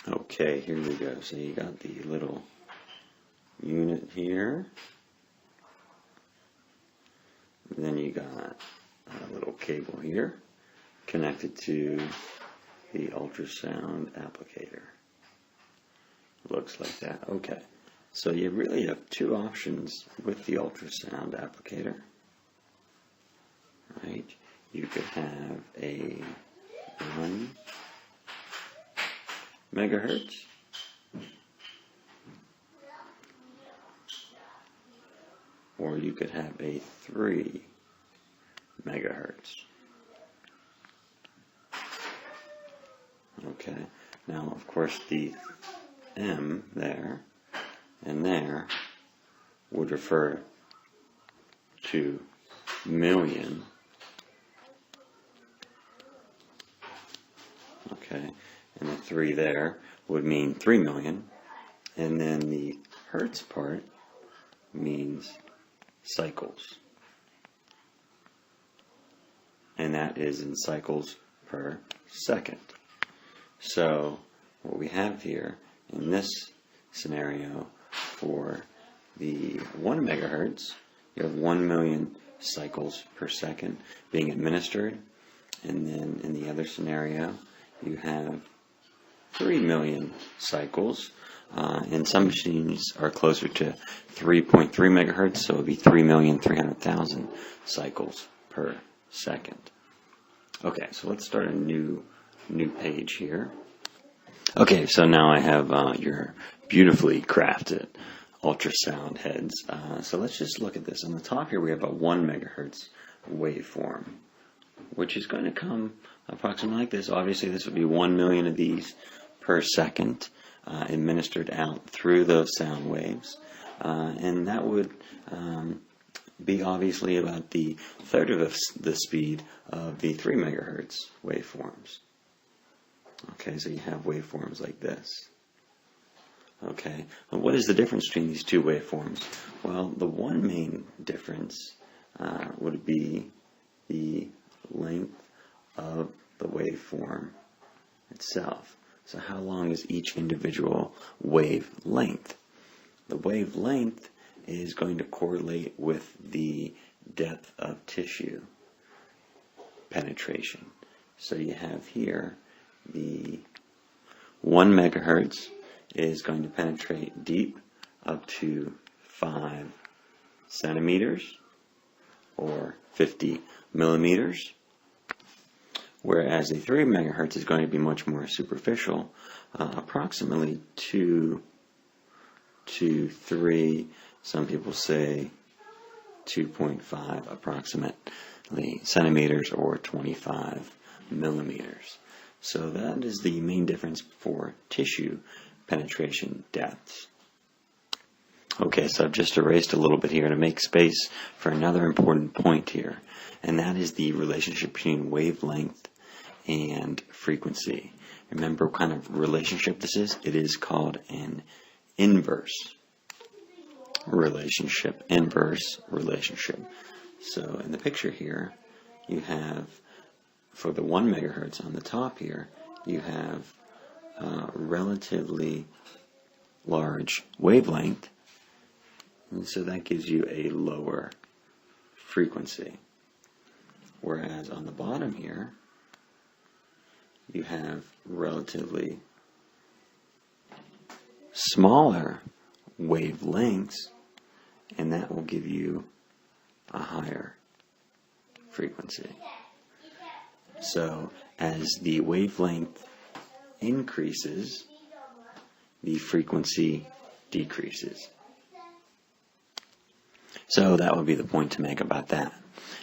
Okay, here we go. So you got the little unit here. And then you got a little cable here connected to the ultrasound applicator. Looks like that. Okay. So you really have two options with the ultrasound applicator. Right? You could have a 1 megahertz, or you could have a 3 megahertz. Okay, now of course the M there and there would refer to million. Okay, and the 3 there would mean 3 million, and then the hertz part means cycles, and that is in cycles per second. So what we have here in this scenario for the 1 megahertz, you have 1 million cycles per second being administered, and then in the other scenario you have 3 million cycles, and some machines are closer to 3.3 megahertz, so it would be 3,300,000 cycles per second. Okay, so let's start a new page here. Okay, so now I have your beautifully crafted ultrasound heads. So let's just look at this. On the top here we have a 1 megahertz waveform, which is going to come approximately like this. Obviously this would be 1 million of these per second administered out through those sound waves, and that would be obviously about the third of the speed of the 3 megahertz waveforms. Okay, so you have waveforms like this. Okay, well, what is the difference between these two waveforms? Well, the one main difference would be the length of the waveform itself. So how long is each individual wavelength? The wavelength is going to correlate with the depth of tissue penetration. So you have here the 1 megahertz is going to penetrate deep up to 5 centimeters or 50 millimeters, whereas the 3 megahertz is going to be much more superficial, approximately 2 to 3, some people say 2.5 approximately centimeters or 25 millimeters. So that is the main difference for tissue penetration depths. Okay, so I've just erased a little bit here to make space for another important point here, and that is the relationship between wavelength and frequency. Remember what kind of relationship this is? It is called an inverse relationship. Inverse relationship. So in the picture here, you have, for the 1 megahertz on the top here, you have relatively large wavelength, and so that gives you a lower frequency. Whereas on the bottom here, you have relatively smaller wavelengths, and that will give you a higher frequency. So as the wavelength increases, the frequency decreases. So that would be the point to make about that.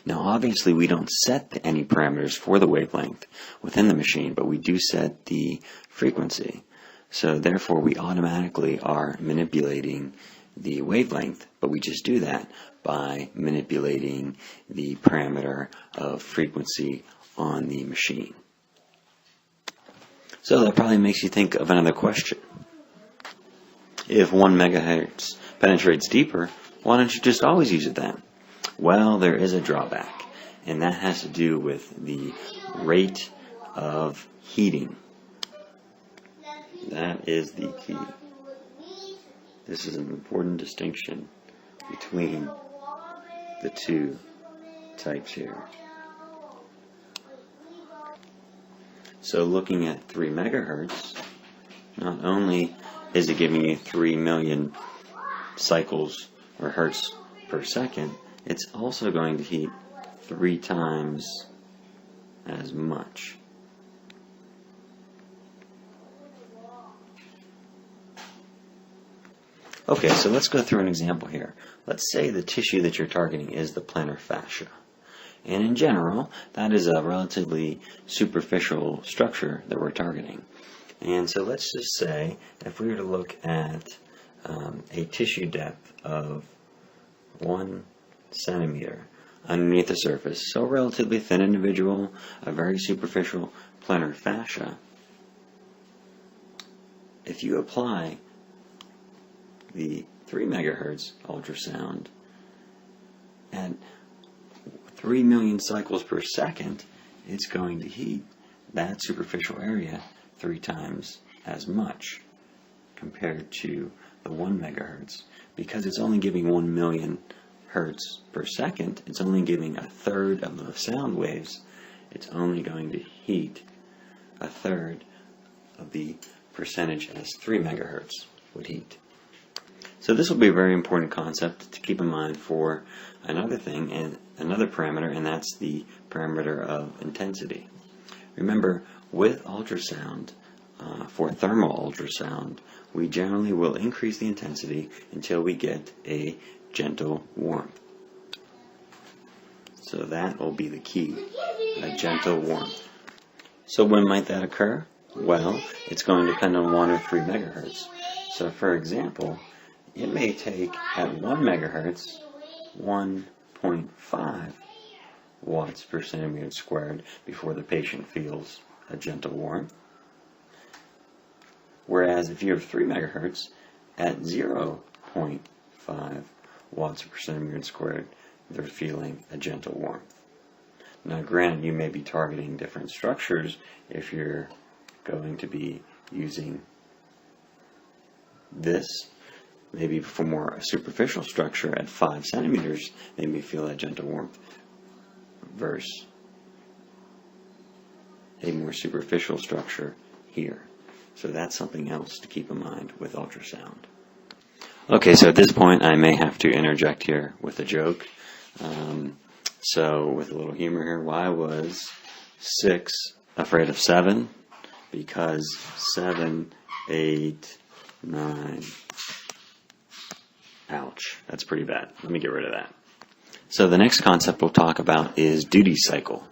Now obviously we don't set any parameters for the wavelength within the machine, but we do set the frequency. So therefore we automatically are manipulating the wavelength, but we just do that by manipulating the parameter of frequency on the machine. So that probably makes you think of another question. If 1 megahertz penetrates deeper, why don't you just always use it then? Well, there is a drawback, and that has to do with the rate of heating. That is the key. This is an important distinction between the two types here. So looking at 3 megahertz, not only is it giving you 3 million cycles or hertz per second, it's also going to heat 3 times as much. Okay, so let's go through an example here. Let's say the tissue that you're targeting is the plantar fascia. And in general, that is a relatively superficial structure that we're targeting. And so let's just say, if we were to look at a tissue depth of 1 centimeter underneath the surface, so a relatively thin individual, a very superficial plantar fascia, if you apply the 3 megahertz ultrasound at 3 million cycles per second, it's going to heat that superficial area 3 times as much compared to the 1 megahertz. Because it's only giving 1 million hertz per second, it's only giving a third of the sound waves. It's only going to heat a third of the percentage as 3 megahertz would heat. So this will be a very important concept to keep in mind for another thing, and another parameter, and that's the parameter of intensity. Remember, with ultrasound, for thermal ultrasound, we generally will increase the intensity until we get a gentle warmth. So that will be the key, a gentle warmth. So when might that occur? Well, it's going to depend on 1 or 3 megahertz. So for example, it may take at 1 megahertz 1.5 watts per centimeter squared before the patient feels a gentle warmth. Whereas if you have 3 megahertz at 0.5 watts per centimeter squared, they're feeling a gentle warmth. Now granted, you may be targeting different structures if you're going to be using this. Maybe for more superficial structure at 5 centimeters, they may feel that gentle warmth versus a more superficial structure here. So that's something else to keep in mind with ultrasound. Okay, so at this point I may have to interject here with a joke. So with a little humor here, why was 6 afraid of 7? Because 7, 8, 9... Ouch, that's pretty bad. Let me get rid of that. So the next concept we'll talk about is duty cycle.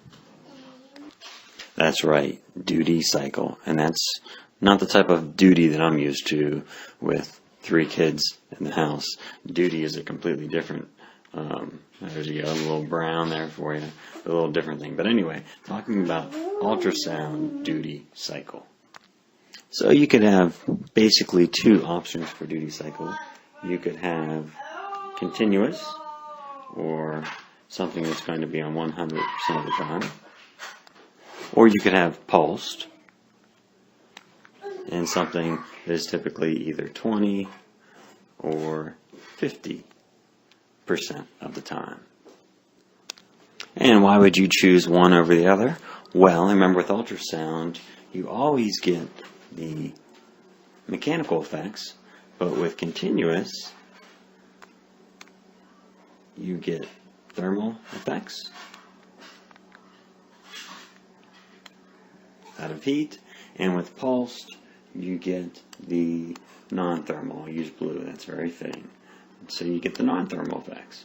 That's right, duty cycle. And that's not the type of duty that I'm used to with 3 kids in the house. Duty is a completely different, there's a little brown there for you, a little different thing. But anyway, talking about ultrasound duty cycle. So you could have basically 2 options for duty cycle. You could have continuous, or something that's going to be on 100% of the time. Or you could have pulsed, and something that is typically either 20 or 50% of the time. And why would you choose one over the other? Well, remember with ultrasound, you always get the mechanical effects, but with continuous, you get thermal effects out of heat, and with pulsed, you get the non-thermal. I'll use blue, that's very thin. So you get the non-thermal effects,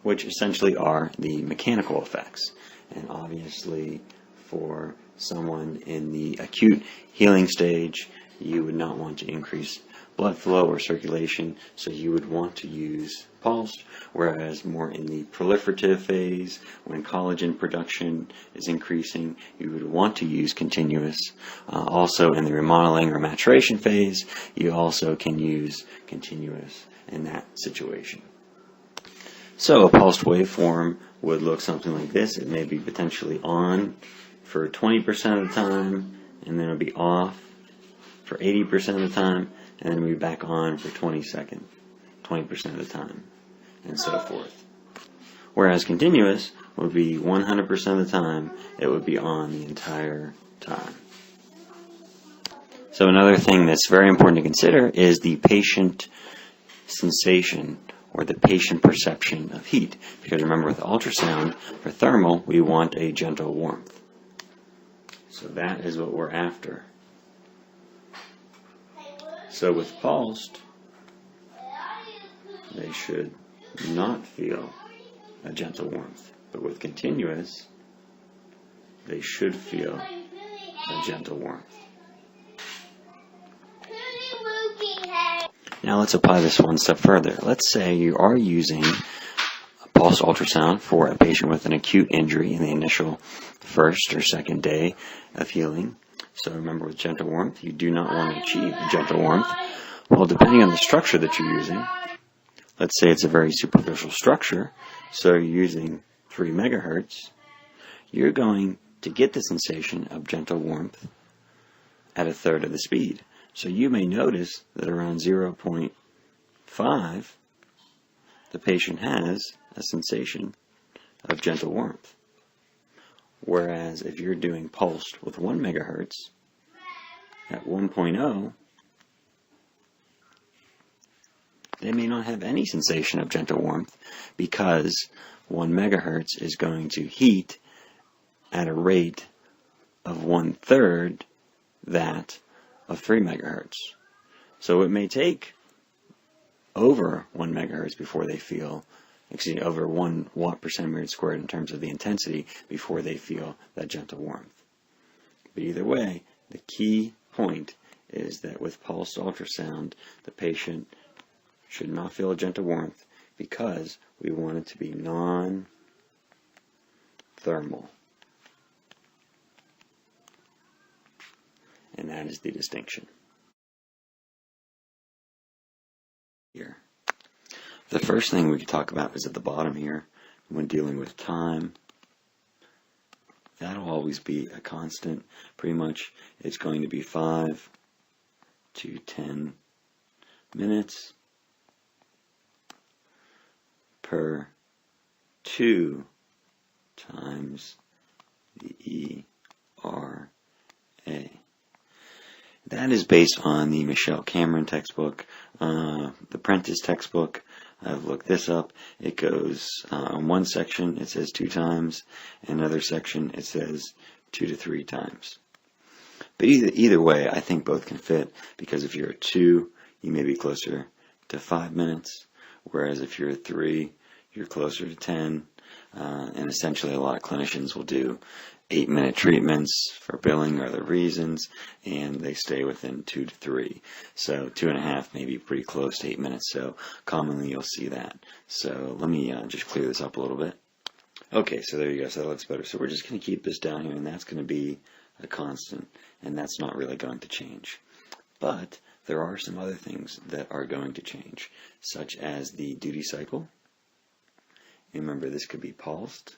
which essentially are the mechanical effects. And obviously, for someone in the acute healing stage, you would not want to increase blood flow or circulation, so you would want to use pulsed, whereas more in the proliferative phase, when collagen production is increasing, you would want to use continuous. Also in the remodeling or maturation phase, you also can use continuous in that situation. So a pulsed waveform would look something like this. It may be potentially on for 20% of the time and then it'll be off for 80% of the time, and then it'll be back on for 20% of the time, and so forth. Whereas continuous would be 100% of the time, it would be on the entire time. So another thing that's very important to consider is the patient sensation or the patient perception of heat. Because remember, with ultrasound, for thermal, we want a gentle warmth. So that is what we're after. So with pulsed, they should not feel a gentle warmth. But with continuous, they should feel a gentle warmth. Now let's apply this one step further. Let's say you are using a pulse ultrasound for a patient with an acute injury in the initial first or second day of healing. So remember, with gentle warmth, you do not want to achieve gentle warmth. Well, depending on the structure that you're using, let's say it's a very superficial structure, so you're using 3 megahertz, you're going to get the sensation of gentle warmth at a third of the speed. So you may notice that around 0.5, the patient has a sensation of gentle warmth. Whereas if you're doing pulsed with 1 megahertz, at 1.0, they may not have any sensation of gentle warmth because 1 megahertz is going to heat at a rate of 1/3 that of 3 megahertz. So it may take over 1 megahertz before they feel, over 1 watt per centimeter squared in terms of the intensity before they feel that gentle warmth. But either way, the key point is that with pulsed ultrasound, the patient should not feel a gentle warmth because we want it to be non-thermal. And that is the distinction here. The first thing we could talk about is at the bottom here, when dealing with time. That'll always be a constant. Pretty much it's going to be 5 to 10 minutes per 2 times the ERA. That is based on the Michelle Cameron textbook, the Prentice textbook. I've looked this up. It goes on one section it says 2 times, and another section it says 2 to 3 times. But either way, I think both can fit, because if you're a 2, you may be closer to 5 minutes, whereas if you're a 3, you're closer to 10. And essentially a lot of clinicians will do 8-minute treatments for billing or other reasons, and they stay within 2 to 3. So 2.5 may be pretty close to 8 minutes, so commonly you'll see that. So let me just clear this up a little bit. Okay, so there you go, so that looks better. So we're just going to keep this down here, and that's going to be a constant, and that's not really going to change. But there are some other things that are going to change, such as the duty cycle. Remember, this could be pulsed,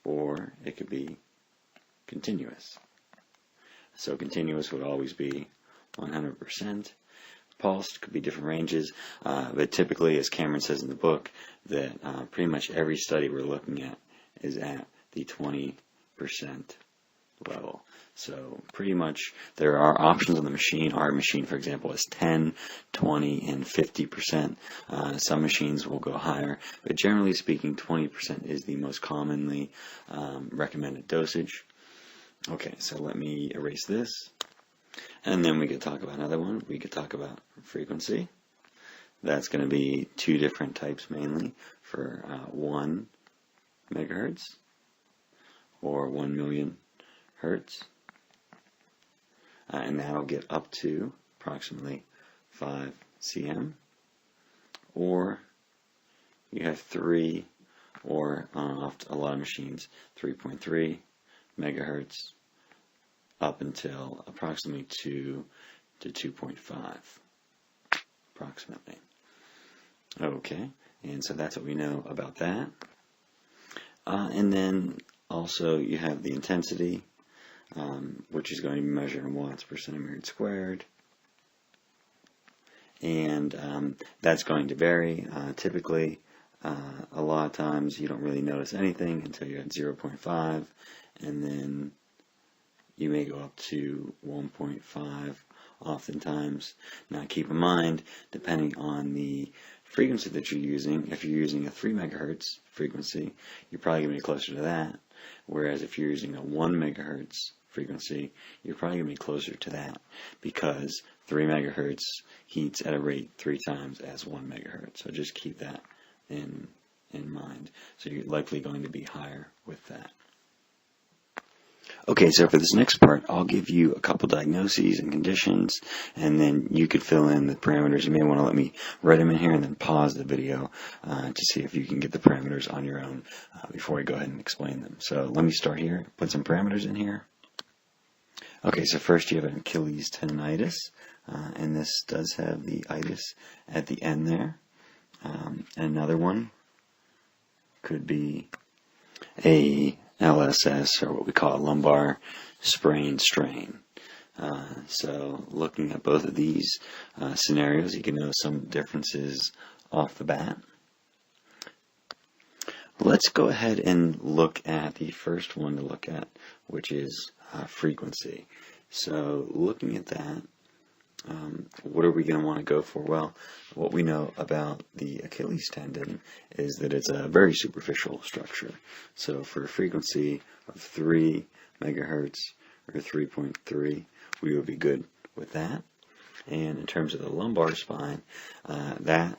or it could be continuous. So continuous would always be 100%. Pulsed could be different ranges, but typically, as Cameron says in the book, that pretty much every study we're looking at is at the 20% level. So pretty much there are options on the machine. Our machine, for example, is 10, 20, and 50%. Some machines will go higher, but generally speaking, 20% is the most commonly recommended dosage. Okay, so let me erase this. And then we could talk about another one. We could talk about frequency. That's going to be 2 different types mainly for 1 megahertz or 1 million hertz. And that'll get up to approximately 5 cm. Or you have 3, or a lot of machines, 3.3 megahertz up until approximately 2 to 2.5 approximately. Okay, and so that's what we know about that. And then Also, you have the intensity, which is going to be measured in watts per centimeter squared. And that's going to vary. Typically, a lot of times you don't really notice anything until you're at 0.5, and then you may go up to 1.5 oftentimes. Now keep in mind, depending on the frequency that you're using, if you're using a 3 megahertz frequency, you're probably going to be closer to that, whereas if you're using a 1 megahertz frequency, you're probably going to be closer to that, because 3 megahertz heats at a rate 3 times as 1 megahertz. So just keep that in mind. So you're likely going to be higher with that. Okay, so for this next part, I'll give you a couple diagnoses and conditions, and then you could fill in the parameters. You may want to let me write them in here and then pause the video to see if you can get the parameters on your own before I go ahead and explain them. So let me start here, put some parameters in here. Okay, so first you have an Achilles tendonitis, and this does have the itis at the end there. Another one could be a LSS, or what we call a lumbar sprain strain. So looking at both of these scenarios, you can know some differences off the bat. Let's go ahead and look at the first one to look at, which is frequency. So looking at that, what are we going to want to go for? Well, what we know about the Achilles tendon is that it's a very superficial structure. So for a frequency of 3 megahertz or 3.3, we would be good with that. And in terms of the lumbar spine, that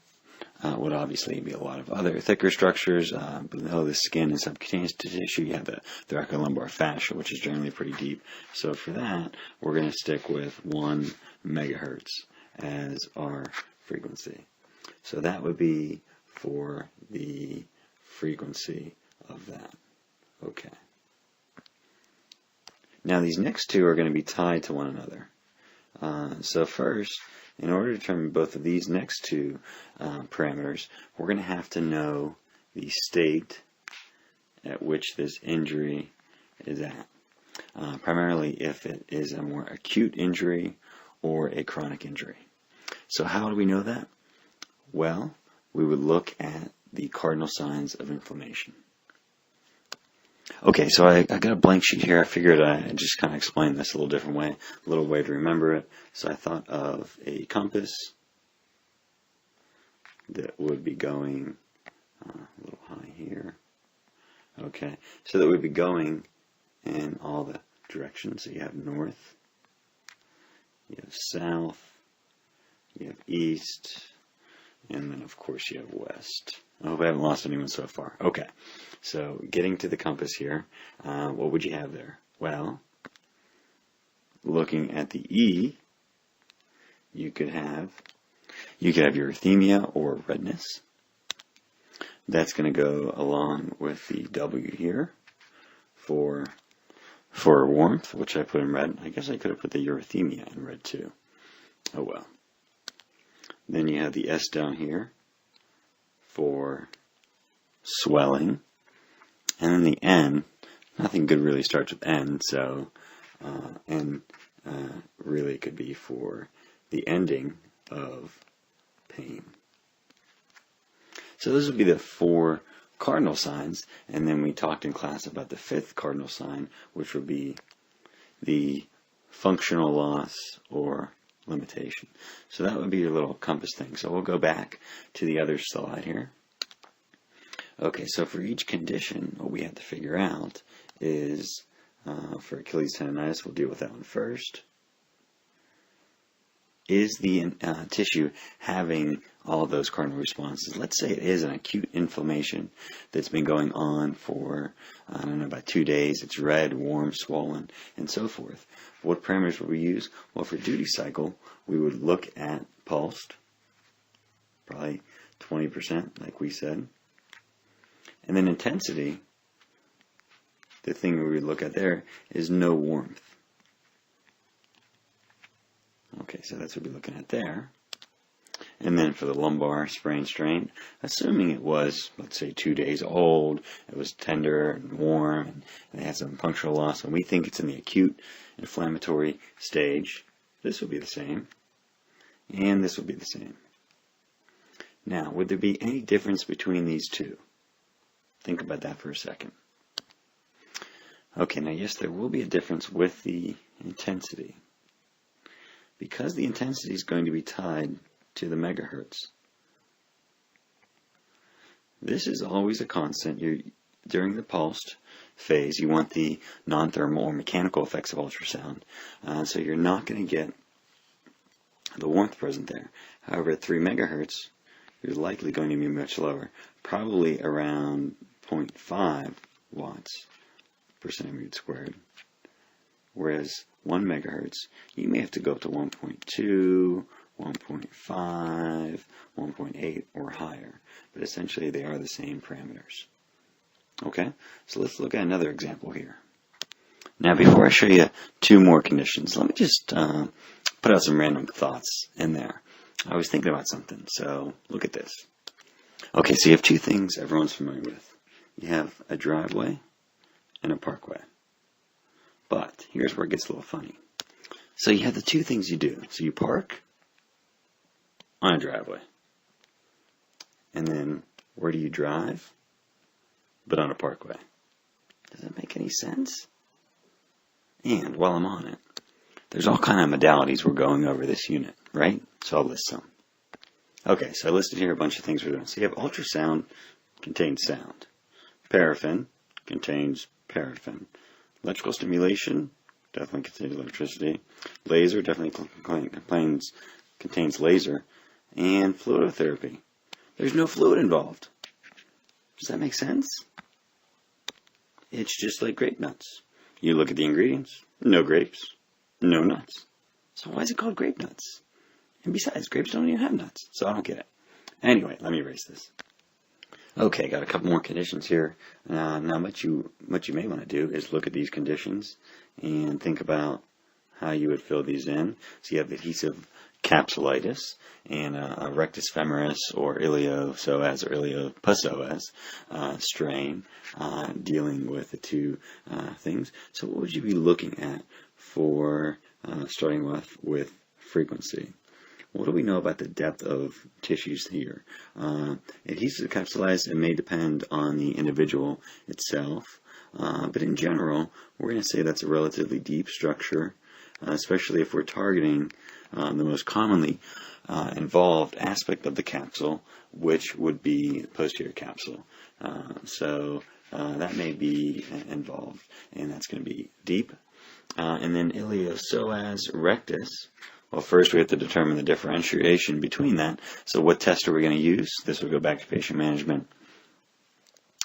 would obviously be a lot of other thicker structures. Below the skin and subcutaneous tissue, you have the thoracolumbar fascia, which is generally pretty deep. So for that, we're going to stick with 1 megahertz as our frequency. So that would be for the frequency of that. Okay. Now these next two are going to be tied to one another. So first, in order to determine both of these next two parameters, we're going to have to know the state at which this injury is at. Primarily if it is a more acute injury or a chronic injury. So how do we know that? Well, we would look at the cardinal signs of inflammation. Okay, so I got a blank sheet here. I figured I'd just kind of explain this a little different way, a little way to remember it. So I thought of a compass that would be going a little high here. Okay, so that would be going in all the directions. So you have north, you have south, you have east, and then of course you have west. I hope I haven't lost anyone so far. Okay, so getting to the compass here, what would you have there? Well, looking at the E, you could have erythema or redness. That's going to go along with the W here for warmth, which I put in red. I guess I could have put the erythema in red too. Oh well. Then you have the S down here for swelling. And then the N, nothing good really starts with N, so N really could be for the ending of pain. So those would be the 4 cardinal signs, and then we talked in class about the 5th cardinal sign, which would be the functional loss or limitation. So that would be your little compass thing. So we'll go back to the other slide here. Okay, so for each condition, what we have to figure out is, for Achilles tendonitis, we'll deal with that one first. Is the tissue having all of those cardinal responses? Let's say it is an acute inflammation that's been going on for, I don't know, about 2 days. It's red, warm, swollen, and so forth. What parameters would we use? Well, for duty cycle, we would look at pulsed, probably 20%, like we said. And then intensity, the thing we would look at there is no warmth. Okay, so that's what we're looking at there. And then for the lumbar sprain strain, assuming it was, let's say, 2 days old, it was tender and warm, and it had some functional loss, and we think it's in the acute inflammatory stage, this will be the same, and this will be the same. Now, would there be any difference between these two? Think about that for a second. Okay, now yes, there will be a difference with the intensity. Because the intensity is going to be tied to the megahertz. This is always a constant. During the pulsed phase, you want the non-thermal or mechanical effects of ultrasound. So you're not going to get the warmth present there. However, at 3 megahertz, you're likely going to be much lower, probably around 0.5 watts per centimeter squared. Whereas 1 megahertz, you may have to go up to 1.2, 1.5, 1.8, or higher. But essentially, they are the same parameters. Okay, so let's look at another example here. Now, before I show you 2 more conditions, let me just put out some random thoughts in there. I was thinking about something, so look at this. Okay, so you have 2 things everyone's familiar with. You have a driveway and a parkway. But here's where it gets a little funny. So you have the 2 things you do. So you park on a driveway. And then where do you drive? But on a parkway. Does that make any sense? And while I'm on it, there's all kind of modalities we're going over this unit, right? So I'll list some. Okay, so I listed here a bunch of things we're doing. So you have ultrasound contains sound. Paraffin contains paraffin. Electrical stimulation definitely contains electricity. Laser definitely contains laser. And fluidotherapy. There's no fluid involved. Does that make sense? It's just like grape nuts. You look at the ingredients. No grapes. No nuts. So why is it called grape nuts? And besides, grapes don't even have nuts. So I don't get it. Anyway, let me erase this. Okay, got a couple more conditions here. Now what you may want to do is look at these conditions and think about how you would fill these in. So you have adhesive capsulitis and a rectus femoris or iliopsoas or iliopussoas strain dealing with the 2 things. So what would you be looking at for starting off with frequency? What do we know about the depth of tissues here? Adhesive capsulitis, it may depend on the individual itself, but in general, we're going to say that's a relatively deep structure, especially if we're targeting the most commonly involved aspect of the capsule, which would be the posterior capsule. So that may be involved, and that's going to be deep. And then iliopsoas rectus. Well, first we have to determine the differentiation between that. So what test are we going to use? This will go back to patient management.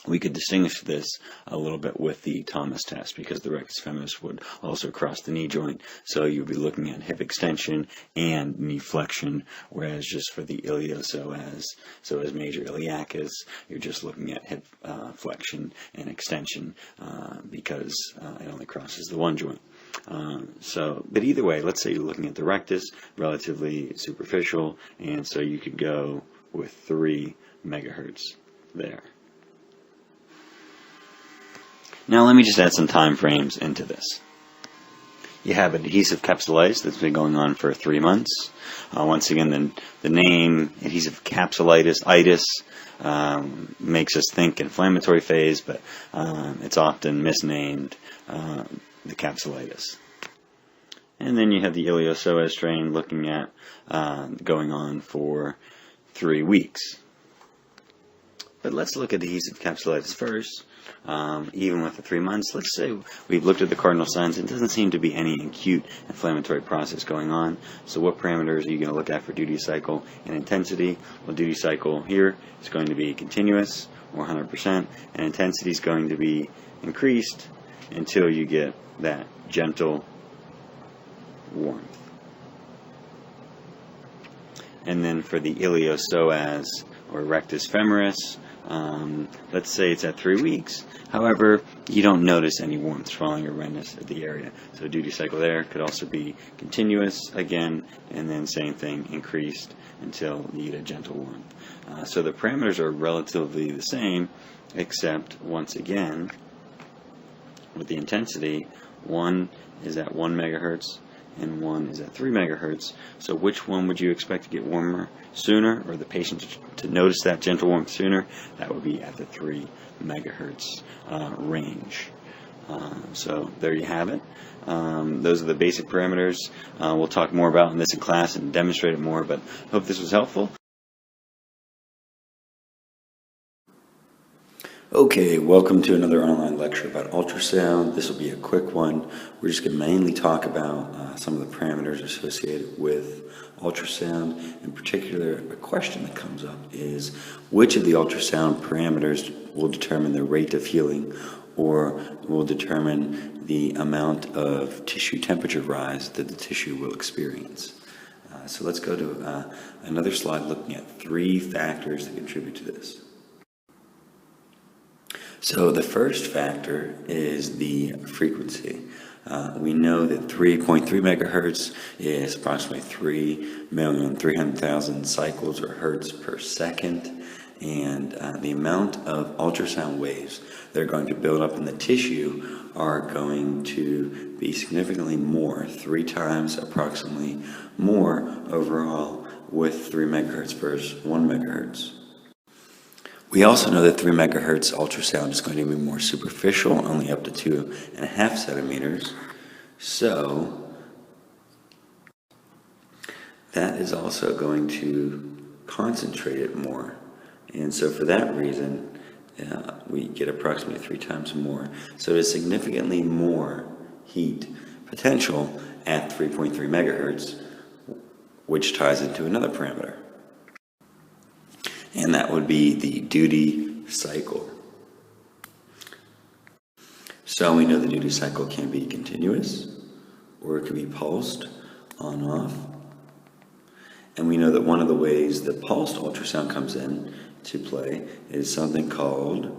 We could distinguish this a little bit with the Thomas test because the rectus femoris would also cross the knee joint. So you'll be looking at hip extension and knee flexion, whereas just for the iliopsoas, so as major iliacus, you're just looking at hip flexion and extension because it only crosses the one joint. But either way, let's say you're looking at the rectus, relatively superficial, and so you could go with 3 megahertz there. Now let me just add some time frames into this. You have adhesive capsulitis that's been going on for 3 months. Once again, the name adhesive capsulitis, itis, makes us think inflammatory phase, but it's often misnamed the capsulitis. And then you have the iliopsoas strain looking at going on for 3 weeks. But let's look at adhesive capsulitis first. Even with the 3 months, let's say we've looked at the cardinal signs. It doesn't seem to be any acute inflammatory process going on. So what parameters are you going to look at for duty cycle and intensity? Well, duty cycle here is going to be continuous or 100%, and intensity is going to be increased until you get that gentle warmth. And then for the iliopsoas or rectus femoris, let's say it's at 3 weeks. However, you don't notice any warmth, swelling, or redness at the area. So duty cycle there could also be continuous again, and then same thing, increased until you get a gentle warmth. So the parameters are relatively the same, except once again, with the intensity, one is at 1 megahertz and one is at 3 megahertz. So which one would you expect to get warmer sooner, or the patient to notice that gentle warmth sooner? That would be at the 3 megahertz range. So there you have it. Those are the basic parameters. We'll talk more about this in class and demonstrate it more, but hope this was helpful. Okay, welcome to another online lecture about ultrasound. This will be a quick one. We're just going to mainly talk about some of the parameters associated with ultrasound. In particular, a question that comes up is which of the ultrasound parameters will determine the rate of healing, or will determine the amount of tissue temperature rise that the tissue will experience. So let's go to another slide looking at 3 factors that contribute to this. So the first factor is the frequency. We know that 3.3 megahertz is approximately 3,300,000 cycles or hertz per second, and the amount of ultrasound waves that are going to build up in the tissue are going to be significantly more, 3 times approximately more overall with 3 megahertz versus 1 megahertz. We also know that 3 megahertz ultrasound is going to be more superficial, only up to 2.5 centimeters. So that is also going to concentrate it more. And so for that reason, we get approximately 3 times more. So there's significantly more heat potential at 3.3 megahertz, which ties into another parameter. And that would be the duty cycle. So we know the duty cycle can be continuous, or it can be pulsed, on, off. And we know that one of the ways that pulsed ultrasound comes in to play is something called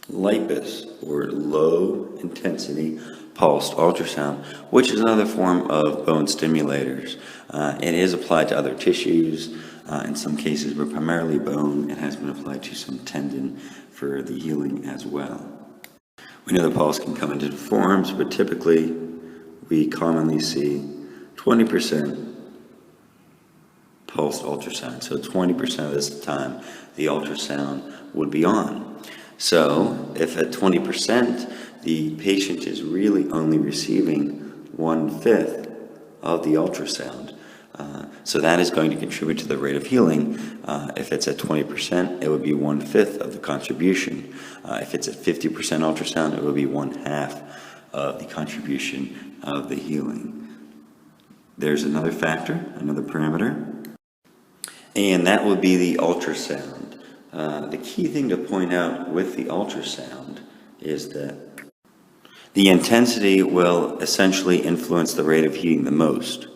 LIPUS, or low intensity pulsed ultrasound, which is another form of bone stimulators. It is applied to other tissues. In some cases, but primarily bone. It has been applied to some tendon for the healing as well. We know the pulse can come in different forms, but typically we commonly see 20% pulsed ultrasound. So 20% of this time the ultrasound would be on. So if at 20% the patient is really only receiving 1/5 of the ultrasound, so that is going to contribute to the rate of healing. If it's at 20%, it would be 1/5 of the contribution. If it's at 50% ultrasound, it would be 1/2 of the contribution of the healing. There's another factor, another parameter, and that would be the ultrasound. The key thing to point out with the ultrasound is that the intensity will essentially influence the rate of heating the most.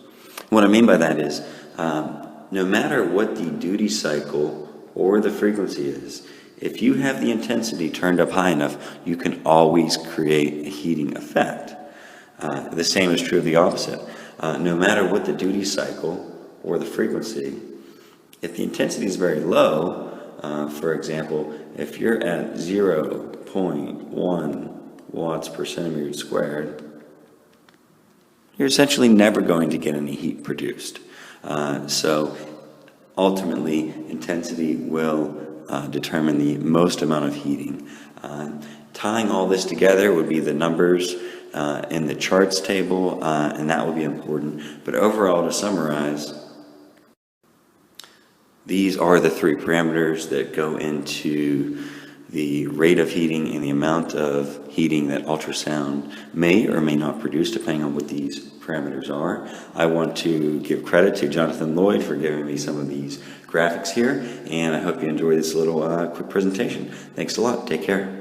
What I mean by that is, no matter what the duty cycle or the frequency is, if you have the intensity turned up high enough, you can always create a heating effect. The same is true of the opposite. No matter what the duty cycle or the frequency, if the intensity is very low, for example, if you're at 0.1 watts per centimeter squared, you're essentially never going to get any heat produced. So ultimately, intensity will determine the most amount of heating. Tying all this together would be the numbers in the charts table, and that will be important. But overall, to summarize, these are the 3 parameters that go into the rate of heating and the amount of heating that ultrasound may or may not produce, depending on what these parameters are. I want to give credit to Jonathan Lloyd for giving me some of these graphics here, and I hope you enjoy this little quick presentation. Thanks a lot. Take care.